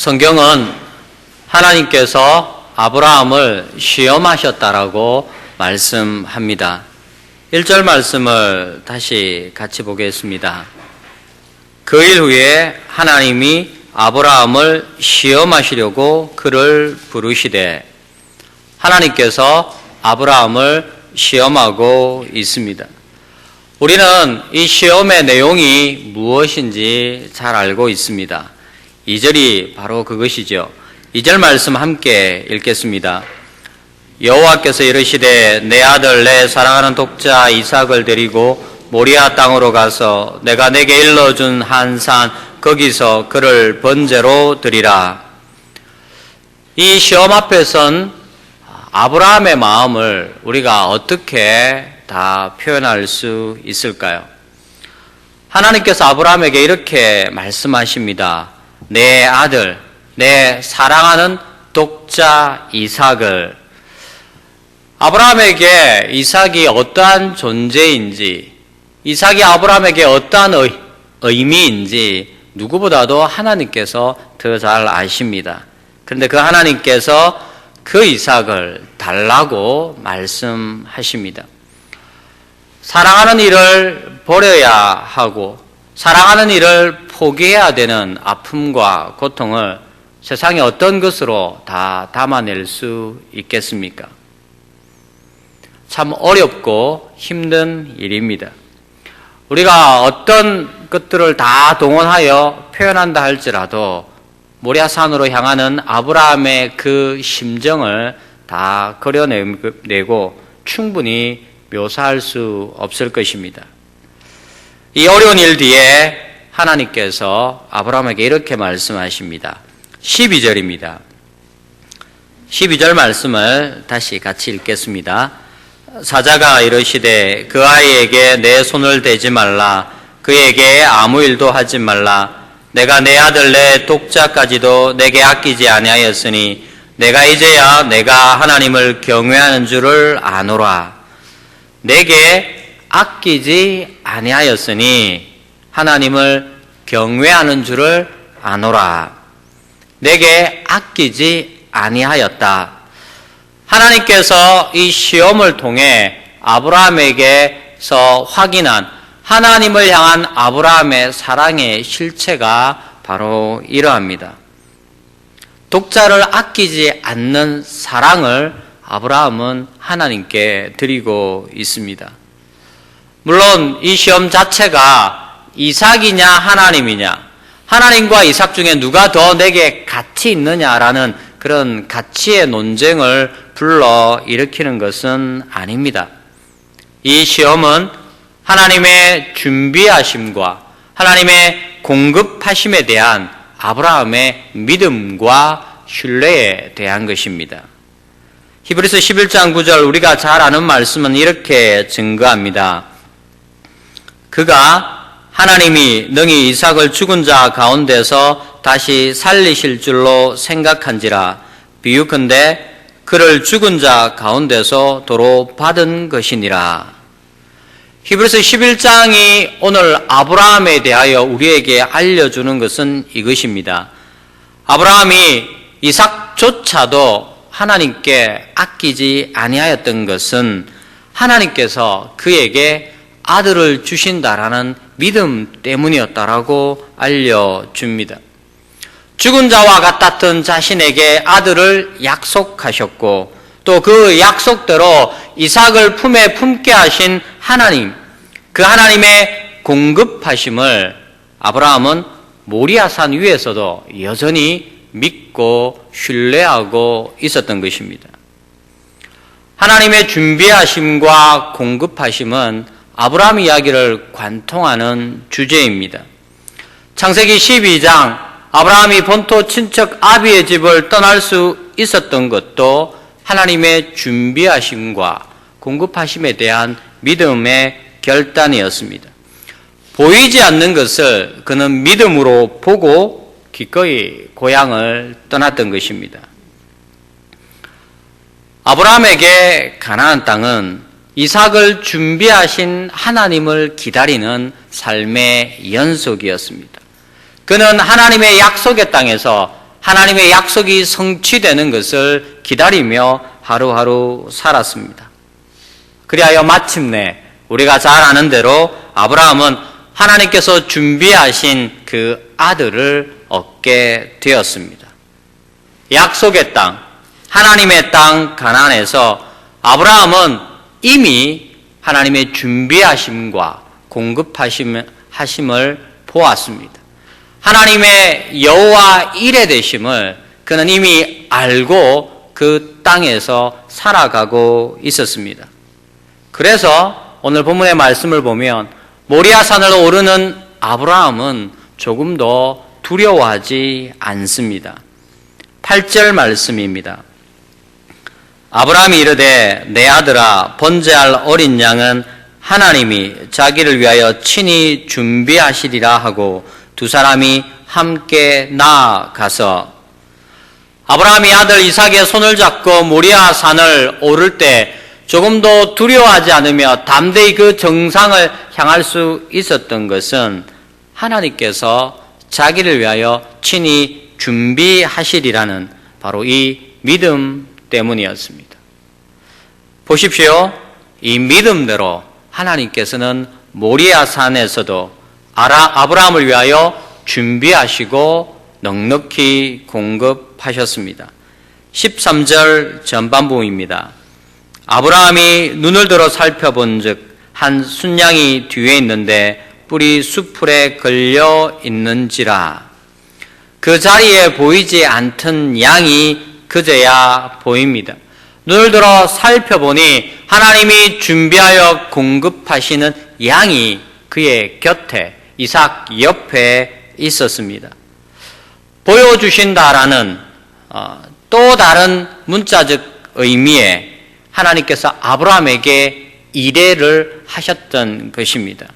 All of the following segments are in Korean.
성경은 하나님께서 아브라함을 시험하셨다라고 말씀합니다. 1절 말씀을 다시 같이 보겠습니다. 그 일 후에 하나님이 아브라함을 시험하시려고 그를 부르시되, 하나님께서 아브라함을 시험하고 있습니다. 우리는 이 시험의 내용이 무엇인지 잘 알고 있습니다. 2절이 바로 그것이죠. 2절 말씀 함께 읽겠습니다. 여호와께서 이르시되 내 아들 내 사랑하는 독자 이삭을 데리고 모리아 땅으로 가서 내가 내게 일러준 한 산 거기서 그를 번제로 드리라. 이 시험 앞에선 아브라함의 마음을 우리가 어떻게 다 표현할 수 있을까요? 하나님께서 아브라함에게 이렇게 말씀하십니다. 내 아들, 내 사랑하는 독자 이삭을. 아브라함에게 이삭이 어떠한 존재인지, 이삭이 아브라함에게 어떠한 의미인지 누구보다도 하나님께서 더 잘 아십니다. 그런데 그 하나님께서 그 이삭을 달라고 말씀하십니다. 사랑하는 이를 버려야 하고 사랑하는 이를 포기해야 되는 아픔과 고통을 세상에 어떤 것으로 다 담아낼 수 있겠습니까? 참 어렵고 힘든 일입니다. 우리가 어떤 것들을 다 동원하여 표현한다 할지라도 모리아산으로 향하는 아브라함의 그 심정을 다 그려내고 충분히 묘사할 수 없을 것입니다. 이 어려운 일 뒤에 하나님께서 아브라함에게 이렇게 말씀하십니다. 12절입니다. 12절 말씀을 다시 같이 읽겠습니다. 사자가 이르시되 그 아이에게 내 손을 대지 말라. 그에게 아무 일도 하지 말라. 내가 내 아들 내 독자까지도 내게 아끼지 아니하였으니 내가 이제야 내가 하나님을 경외하는 줄을 아노라. 내게 아끼지 아니하였으니 하나님을 경외하는 줄을 아노라. 내게 아끼지 아니하였다. 하나님께서 이 시험을 통해 아브라함에게서 확인한 하나님을 향한 아브라함의 사랑의 실체가 바로 이러합니다. 독자를 아끼지 않는 사랑을 아브라함은 하나님께 드리고 있습니다. 물론 이 시험 자체가 이삭이냐 하나님이냐, 하나님과 이삭 중에 누가 더 내게 가치 있느냐라는 그런 가치의 논쟁을 불러 일으키는 것은 아닙니다. 이 시험은 하나님의 준비하심과 하나님의 공급하심에 대한 아브라함의 믿음과 신뢰에 대한 것입니다. 히브리서 11장 9절 우리가 잘 아는 말씀은 이렇게 증거합니다. 그가 하나님이 능히 이삭을 죽은 자 가운데서 다시 살리실 줄로 생각한지라 비유컨대 그를 죽은 자 가운데서 도로 받은 것이니라. 히브리서 11장이 오늘 아브라함에 대하여 우리에게 알려주는 것은 이것입니다. 아브라함이 이삭조차도 하나님께 아끼지 아니하였던 것은 하나님께서 그에게 아들을 주신다라는 믿음 때문이었다라고 알려줍니다. 죽은 자와 같았던 자신에게 아들을 약속하셨고 또 그 약속대로 이삭을 품에 품게 하신 하나님, 그 하나님의 공급하심을 아브라함은 모리아산 위에서도 여전히 믿고 신뢰하고 있었던 것입니다. 하나님의 준비하심과 공급하심은 아브라함 이야기를 관통하는 주제입니다. 창세기 12장 아브라함이 본토 친척 아비의 집을 떠날 수 있었던 것도 하나님의 준비하심과 공급하심에 대한 믿음의 결단이었습니다. 보이지 않는 것을 그는 믿음으로 보고 기꺼이 고향을 떠났던 것입니다. 아브라함에게 가나안 땅은 이삭을 준비하신 하나님을 기다리는 삶의 연속이었습니다. 그는 하나님의 약속의 땅에서 하나님의 약속이 성취되는 것을 기다리며 하루하루 살았습니다. 그리하여 마침내 우리가 잘 아는 대로 아브라함은 하나님께서 준비하신 그 아들을 얻게 되었습니다. 약속의 땅, 하나님의 땅 가나안에서 아브라함은 이미 하나님의 준비하심과 공급하심을 보았습니다. 하나님의 여호와 이레 되심을 그는 이미 알고 그 땅에서 살아가고 있었습니다. 그래서 오늘 본문의 말씀을 보면 모리아산을 오르는 아브라함은 조금도 두려워하지 않습니다. 8절 말씀입니다. 아브라함이 이르되 내 아들아 번제할 어린 양은 하나님이 자기를 위하여 친히 준비하시리라 하고 두 사람이 함께 나아가서 아브라함이 아들 이삭의 손을 잡고 모리아 산을 오를 때 조금도 두려워하지 않으며 담대히 그 정상을 향할 수 있었던 것은 하나님께서 자기를 위하여 친히 준비하시리라는 바로 이 믿음 때문이었습니다. 보십시오. 이 믿음대로 하나님께서는 모리아 산에서도 아브라함을 위하여 준비하시고 넉넉히 공급하셨습니다. 13절 전반부입니다. 아브라함이 눈을 들어 살펴본 즉 한 순양이 뒤에 있는데 뿔이 수풀에 걸려 있는지라. 그 자리에 보이지 않던 양이 그제야 보입니다. 눈을 들어 살펴보니 하나님이 준비하여 공급하시는 양이 그의 곁에 이삭 옆에 있었습니다. 보여주신다라는 또 다른 문자적 의미에 하나님께서 아브라함에게 이레를 하셨던 것입니다.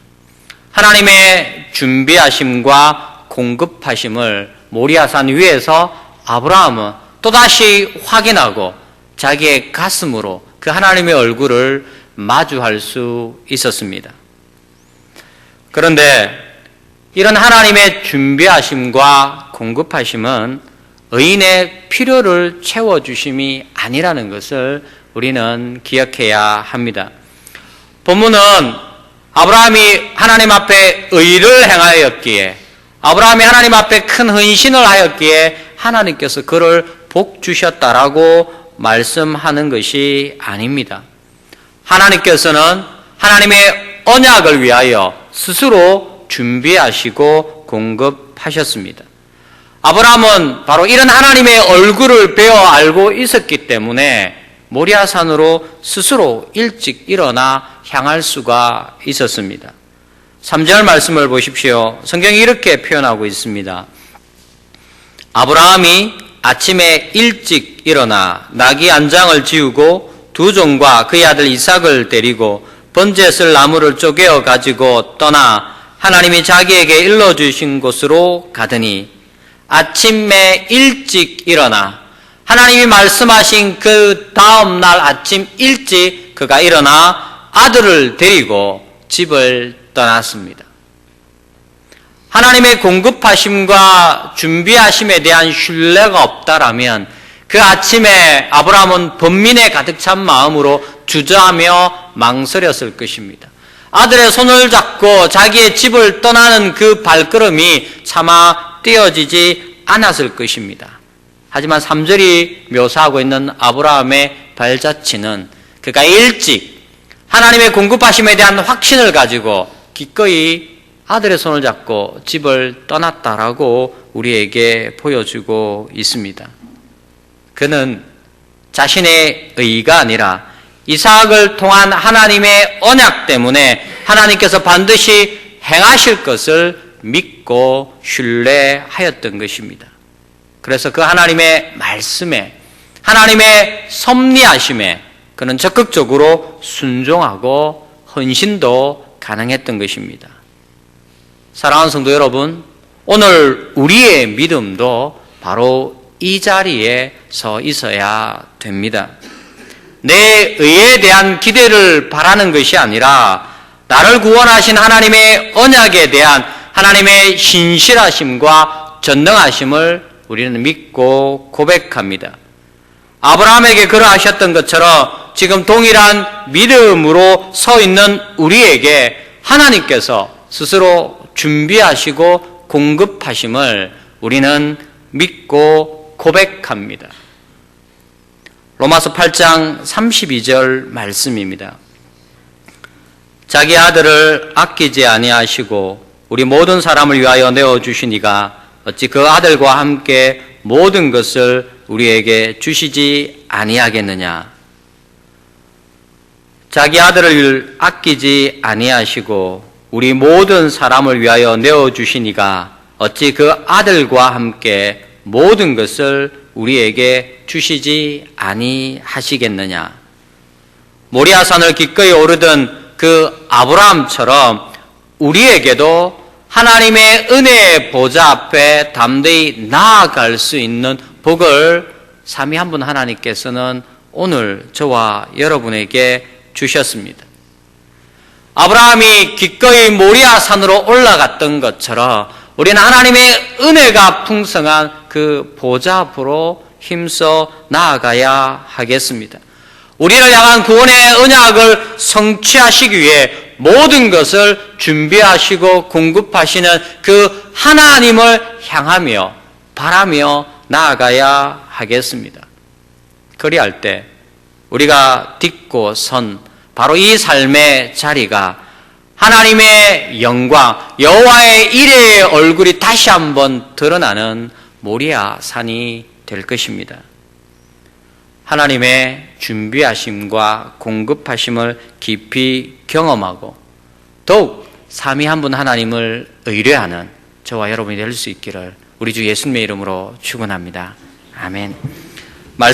하나님의 준비하심과 공급하심을 모리아산 위에서 아브라함은 또다시 확인하고 자기의 가슴으로 그 하나님의 얼굴을 마주할 수 있었습니다. 그런데 이런 하나님의 준비하심과 공급하심은 의인의 필요를 채워주심이 아니라는 것을 우리는 기억해야 합니다. 본문은 아브라함이 하나님 앞에 의를 행하였기에 아브라함이 하나님 앞에 큰 헌신을 하였기에 하나님께서 그를 복 주셨다라고 말씀하는 것이 아닙니다. 하나님께서는 하나님의 언약을 위하여 스스로 준비하시고 공급하셨습니다. 아브라함은 바로 이런 하나님의 얼굴을 배워 알고 있었기 때문에 모리아산으로 스스로 일찍 일어나 향할 수가 있었습니다. 3절 말씀을 보십시오. 성경이 이렇게 표현하고 있습니다. 아브라함이 아침에 일찍 일어나 나귀 안장을 지우고 두 종과 그의 아들 이삭을 데리고 번제에 쓸 나무를 쪼개어 가지고 떠나 하나님이 자기에게 일러주신 곳으로 가더니 아침에 일찍 일어나 하나님이 말씀하신 그 다음 날 아침 일찍 그가 일어나 아들을 데리고 집을 떠났습니다. 하나님의 공급하심과 준비하심에 대한 신뢰가 없다라면 그 아침에 아브라함은 번민에 가득 찬 마음으로 주저하며 망설였을 것입니다. 아들의 손을 잡고 자기의 집을 떠나는 그 발걸음이 차마 떼어지지 않았을 것입니다. 하지만 3절이 묘사하고 있는 아브라함의 발자취는 그가 일찍 하나님의 공급하심에 대한 확신을 가지고 기꺼이 아들의 손을 잡고 집을 떠났다라고 우리에게 보여주고 있습니다. 그는 자신의 의가 아니라 이삭을 통한 하나님의 언약 때문에 하나님께서 반드시 행하실 것을 믿고 신뢰하였던 것입니다. 그래서 그 하나님의 말씀에, 하나님의 섭리하심에 그는 적극적으로 순종하고 헌신도 가능했던 것입니다. 사랑하는 성도 여러분, 오늘 우리의 믿음도 바로 이 자리에 서 있어야 됩니다. 내 의에 대한 기대를 바라는 것이 아니라 나를 구원하신 하나님의 언약에 대한 하나님의 신실하심과 전능하심을 우리는 믿고 고백합니다. 아브라함에게 그러하셨던 것처럼 지금 동일한 믿음으로 서 있는 우리에게 하나님께서 스스로 준비하시고 공급하심을 우리는 믿고 고백합니다. 로마서 8장 32절 말씀입니다. 자기 아들을 아끼지 아니하시고 우리 모든 사람을 위하여 내어주시니가 어찌 그 아들과 함께 모든 것을 우리에게 주시지 아니하겠느냐. 자기 아들을 아끼지 아니하시고 우리 모든 사람을 위하여 내어주시니가 어찌 그 아들과 함께 모든 것을 우리에게 주시지 아니하시겠느냐. 모리아산을 기꺼이 오르던 그 아브라함처럼 우리에게도 하나님의 은혜의 보좌 앞에 담대히 나아갈 수 있는 복을 삼위 한 분 하나님께서는 오늘 저와 여러분에게 주셨습니다. 아브라함이 기꺼이 모리아산으로 올라갔던 것처럼 우리는 하나님의 은혜가 풍성한 그 보좌 앞으로 힘써 나아가야 하겠습니다. 우리를 향한 구원의 언약을 성취하시기 위해 모든 것을 준비하시고 공급하시는 그 하나님을 향하며 바라며 나아가야 하겠습니다. 그리할 때 우리가 딛고 선 바로 이 삶의 자리가 하나님의 영광, 여호와의 이레의 얼굴이 다시 한번 드러나는 모리아 산이 될 것입니다. 하나님의 준비하심과 공급하심을 깊이 경험하고 더욱 삼위 한 분 하나님을 의뢰하는 저와 여러분이 될 수 있기를 우리 주 예수님의 이름으로 축원합니다. 아멘.